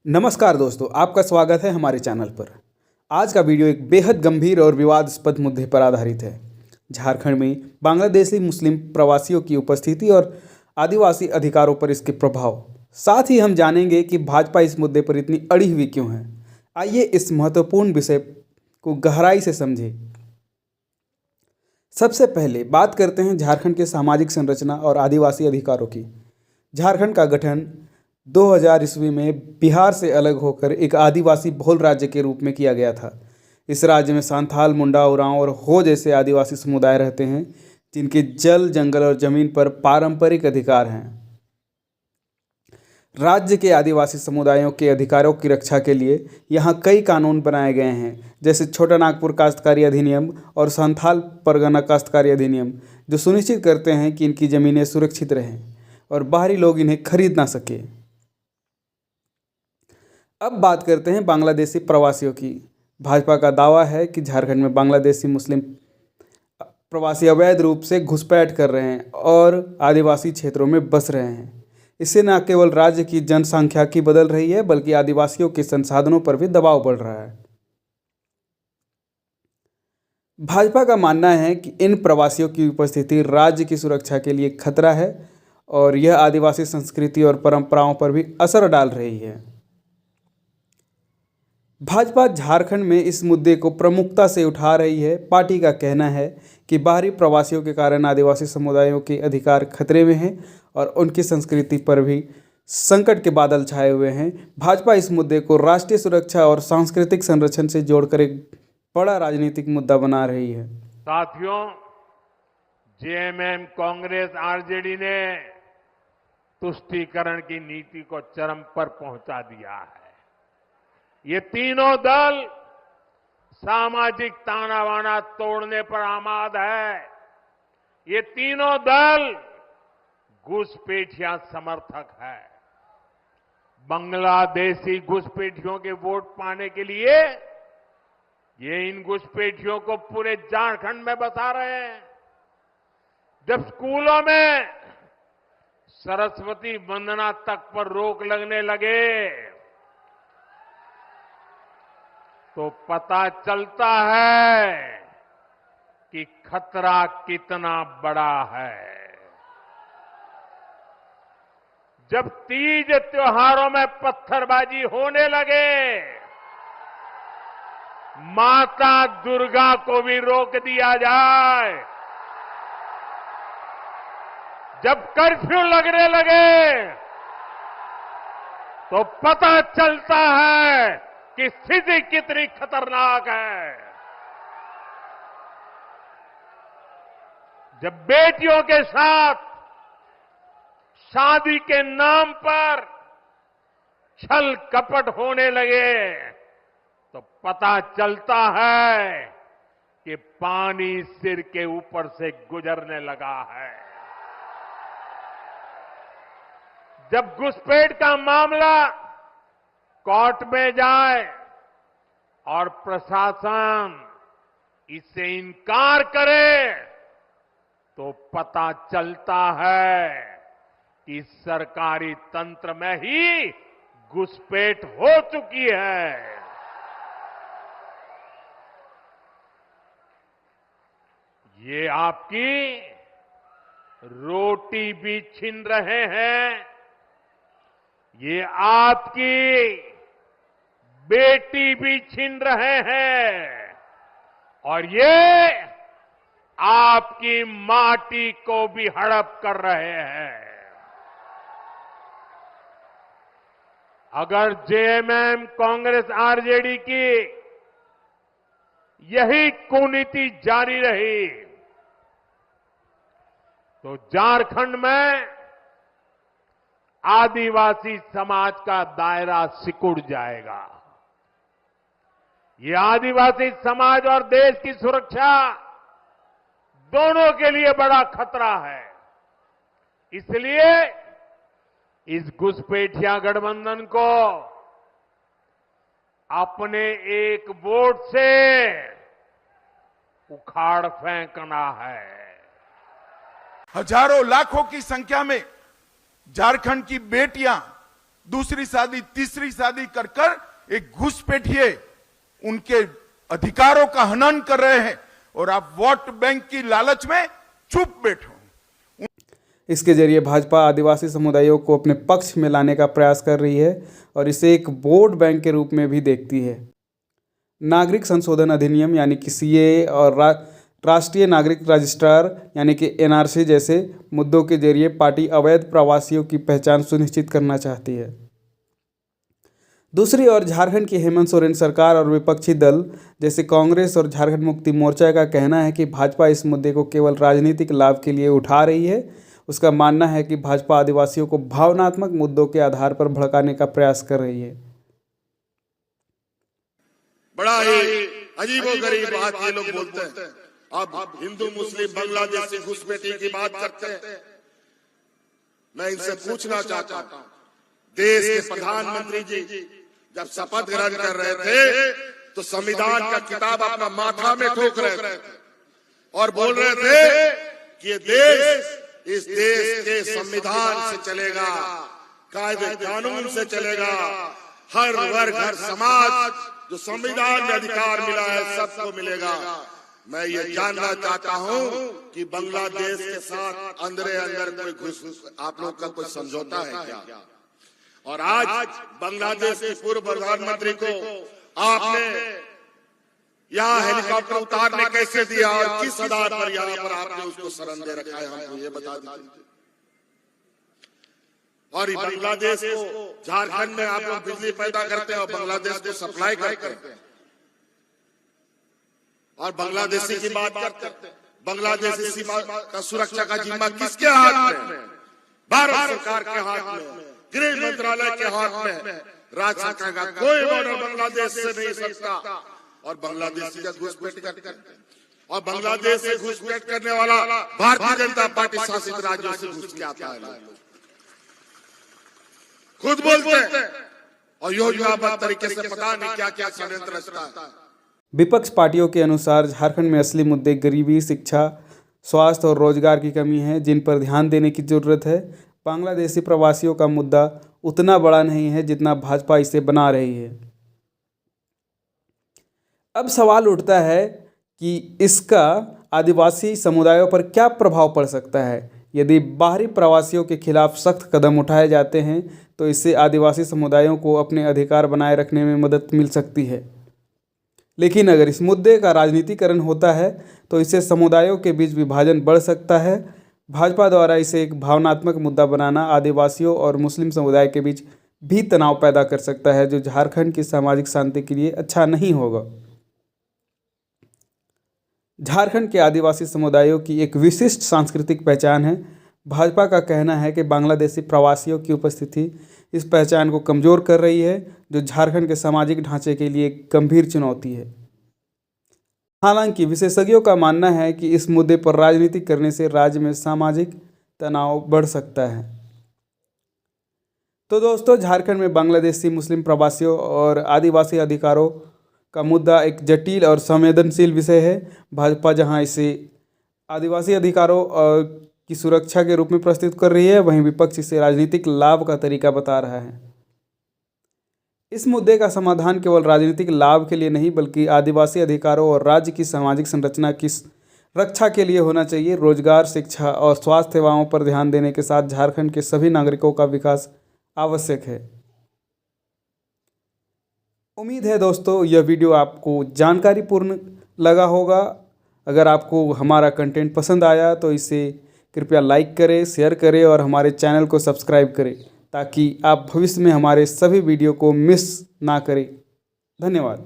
नमस्कार दोस्तों, आपका स्वागत है हमारे चैनल पर। आज का वीडियो एक बेहद गंभीर और विवादास्पद मुद्दे पर आधारित है। झारखंड में बांग्लादेशी मुस्लिम प्रवासियों की उपस्थिति और आदिवासी अधिकारों पर इसके प्रभाव। साथ ही हम जानेंगे कि भाजपा इस मुद्दे पर इतनी अड़ी हुई क्यों है। आइए इस महत्वपूर्ण विषय को गहराई से समझें। सबसे पहले बात करते हैं झारखंड के सामाजिक संरचना और आदिवासी अधिकारों की। झारखंड का गठन 2000 ईस्वी में बिहार से अलग होकर एक आदिवासी बहुल राज्य के रूप में किया गया था। इस राज्य में सांथाल, मुंडा, उरांव और हो जैसे आदिवासी समुदाय रहते हैं, जिनके जल, जंगल और जमीन पर पारंपरिक अधिकार हैं। राज्य के आदिवासी समुदायों के अधिकारों की रक्षा के लिए यहाँ कई कानून बनाए गए हैं, जैसे छोटा नागपुर काश्तकारी अधिनियम और संथाल परगना काश्तकारी अधिनियम, जो सुनिश्चित करते हैं कि इनकी ज़मीनें सुरक्षित रहें और बाहरी लोग इन्हें खरीद ना सके। अब बात करते हैं बांग्लादेशी प्रवासियों की। भाजपा का दावा है कि झारखंड में बांग्लादेशी मुस्लिम प्रवासी अवैध रूप से घुसपैठ कर रहे हैं और आदिवासी क्षेत्रों में बस रहे हैं। इससे न केवल राज्य की जनसंख्या बदल रही है, बल्कि आदिवासियों के संसाधनों पर भी दबाव बढ़ रहा है। भाजपा का मानना है कि इन प्रवासियों की उपस्थिति राज्य की सुरक्षा के लिए खतरा है और यह आदिवासी संस्कृति और परंपराओं पर भी असर डाल रही है। भाजपा झारखंड में इस मुद्दे को प्रमुखता से उठा रही है। पार्टी का कहना है कि बाहरी प्रवासियों के कारण आदिवासी समुदायों के अधिकार खतरे में हैं और उनकी संस्कृति पर भी संकट के बादल छाए हुए हैं। भाजपा इस मुद्दे को राष्ट्रीय सुरक्षा और सांस्कृतिक संरक्षण से जोड़कर एक बड़ा राजनीतिक मुद्दा बना रही है। साथियों, जेएमएम, कांग्रेस, आरजेडी ने तुष्टीकरण की नीति को चरम पर पहुंचा दिया है। ये तीनों दल सामाजिक तानाबाना तोड़ने पर आमाद है। ये तीनों दल घुसपैठिया समर्थक है। बांग्लादेशी घुसपैठियों के वोट पाने के लिए ये इन घुसपैठियों को पूरे झारखंड में बसा रहे हैं। जब स्कूलों में सरस्वती वंदना तक पर रोक लगने लगे तो पता चलता है कि खतरा कितना बड़ा है। जब तीज त्योहारों में पत्थरबाजी होने लगे, माता दुर्गा को भी रोक दिया जाए, जब कर्फ्यू लगने लगे तो पता चलता है कि स्थिति कितनी खतरनाक है। जब बेटियों के साथ शादी के नाम पर छल कपट होने लगे तो पता चलता है कि पानी सिर के ऊपर से गुजरने लगा है। जब घुसपैठ का मामला कोर्ट में जाए और प्रशासन इससे इनकार करे तो पता चलता है कि सरकारी तंत्र में ही घुसपैठ हो चुकी है। ये आपकी रोटी भी छीन रहे हैं, ये आपकी बेटी भी छीन रहे हैं और ये आपकी माटी को भी हड़प कर रहे हैं। अगर जेएमएम, कांग्रेस, आरजेडी की यही कुनीति जारी रही तो झारखंड में आदिवासी समाज का दायरा सिकुड़ जाएगा। ये आदिवासी समाज और देश की सुरक्षा दोनों के लिए बड़ा खतरा है। इसलिए इस घुसपैठिया गठबंधन को अपने एक वोट से उखाड़ फेंकना है। हजारों लाखों की संख्या में झारखंड की बेटियां दूसरी शादी, तीसरी शादी कर कर एक घुसपैठिए उनके अधिकारों का हनन कर रहे हैं और आप वोट बैंक की लालच में चुप बैठो। इसके जरिए भाजपा आदिवासी समुदायों को अपने पक्ष में लाने का प्रयास कर रही है और इसे एक वोट बैंक के रूप में भी देखती है। नागरिक संशोधन अधिनियम यानी कि सीएए और राष्ट्रीय नागरिक रजिस्ट्रार यानी कि एनआरसी जैसे मुद्दों के जरिए पार्टी अवैध प्रवासियों की पहचान सुनिश्चित करना चाहती है। दूसरी ओर झारखंड की हेमंत सोरेन सरकार और विपक्षी दल जैसे कांग्रेस और झारखंड मुक्ति मोर्चा का कहना है कि भाजपा इस मुद्दे को केवल राजनीतिक लाभ के लिए उठा रही है। उसका मानना है कि भाजपा आदिवासियों को भावनात्मक मुद्दों के आधार पर भड़काने का प्रयास कर रही है। बड़ा ही अजीबोगरीब बात ये लोग बोलते हैं। अब हिंदू मुस्लिम बांग्लादेशी घुसपैठी की बात करते हैं। मैं इनसे पूछना चाहता हूं, देश के प्रधानमंत्री जी जब शपथ ग्रहण कर रहे थे तो संविधान का किताब अपना माथा में ठोक रहे थे और बोल रहे थे कि ये देश इस देश के संविधान से चलेगा, कायदे कानून से चलेगा, हर वर्ग हर समाज जो संविधान में अधिकार मिला है सबको मिलेगा। मैं ये जानना चाहता हूं कि बांग्लादेश के साथ अंदर कोई घुस आप लोग का कोई समझौता है क्या? और आज बांग्लादेश के पूर्व प्रधानमंत्री को आपने यहाँ हेलीकॉप्टर उतारने कैसे दिया और किस आधार पर यहाँ पर आपने उसको शरण दे रखा है, हमको ये बता दीजिए। और बांग्लादेश को झारखंड में आप लोग बिजली पैदा करते हैं और बांग्लादेश को सप्लाई करते हैं और बांग्लादेशी की बात करते हैं। बांग्लादेशी सीमा का सुरक्षा का जिम्मा किसके हाथ में? भारत सरकार के हाथ में, गृह मंत्रालय के हाथ में। राज्य सरकार का कोई बॉर्डर बांग्लादेश से नहीं सकता और बांग्लादेशी का घुसपैठ करते और बांग्लादेश से घुसपैठ करने वाला भारतीय जनता पार्टी शासित राज्यों से घुस के आता है। खुद बोलते हैं और योजनाबद्ध तरीके से पता नहीं क्या क्या षड्यंत्र रचता है। विपक्ष पार्टियों के अनुसार झारखंड में असली मुद्दे गरीबी, शिक्षा, स्वास्थ्य और रोजगार की कमी है, जिन पर ध्यान देने की जरूरत है। बांग्लादेशी प्रवासियों का मुद्दा उतना बड़ा नहीं है जितना भाजपा इसे बना रही है। अब सवाल उठता है कि इसका आदिवासी समुदायों पर क्या प्रभाव पड़ सकता है। यदि बाहरी प्रवासियों के खिलाफ सख्त कदम उठाए जाते हैं तो इससे आदिवासी समुदायों को अपने अधिकार बनाए रखने में मदद मिल सकती है। लेकिन अगर इस मुद्दे का राजनीतिकरण होता है तो इससे समुदायों के बीच विभाजन बढ़ सकता है। भाजपा द्वारा इसे एक भावनात्मक मुद्दा बनाना आदिवासियों और मुस्लिम समुदाय के बीच भी तनाव पैदा कर सकता है, जो झारखंड की सामाजिक शांति के लिए अच्छा नहीं होगा। झारखंड के आदिवासी समुदायों की एक विशिष्ट सांस्कृतिक पहचान है। भाजपा का कहना है कि बांग्लादेशी प्रवासियों की उपस्थिति इस पहचान को कमज़ोर कर रही है, जो झारखंड के सामाजिक ढांचे के लिए एक गंभीर चुनौती है। हालांकि विशेषज्ञों का मानना है कि इस मुद्दे पर राजनीति करने से राज्य में सामाजिक तनाव बढ़ सकता है। तो दोस्तों, झारखंड में बांग्लादेशी मुस्लिम प्रवासियों और आदिवासी अधिकारों का मुद्दा एक जटिल और संवेदनशील विषय है। भाजपा जहां इसे आदिवासी अधिकारों की सुरक्षा के रूप में प्रस्तुत कर रही है, वहीं विपक्ष इसे राजनीतिक लाभ का तरीका बता रहा है। इस मुद्दे का समाधान केवल राजनीतिक लाभ के लिए नहीं बल्कि आदिवासी अधिकारों और राज्य की सामाजिक संरचना की रक्षा के लिए होना चाहिए। रोजगार, शिक्षा और स्वास्थ्य सेवाओं पर ध्यान देने के साथ झारखंड के सभी नागरिकों का विकास आवश्यक है। उम्मीद है दोस्तों यह वीडियो आपको जानकारीपूर्ण लगा होगा। अगर आपको हमारा कंटेंट पसंद आया तो इसे कृपया लाइक करें, शेयर करें और हमारे चैनल को सब्सक्राइब करें ताकि आप भविष्य में हमारे सभी वीडियो को मिस ना करें। धन्यवाद।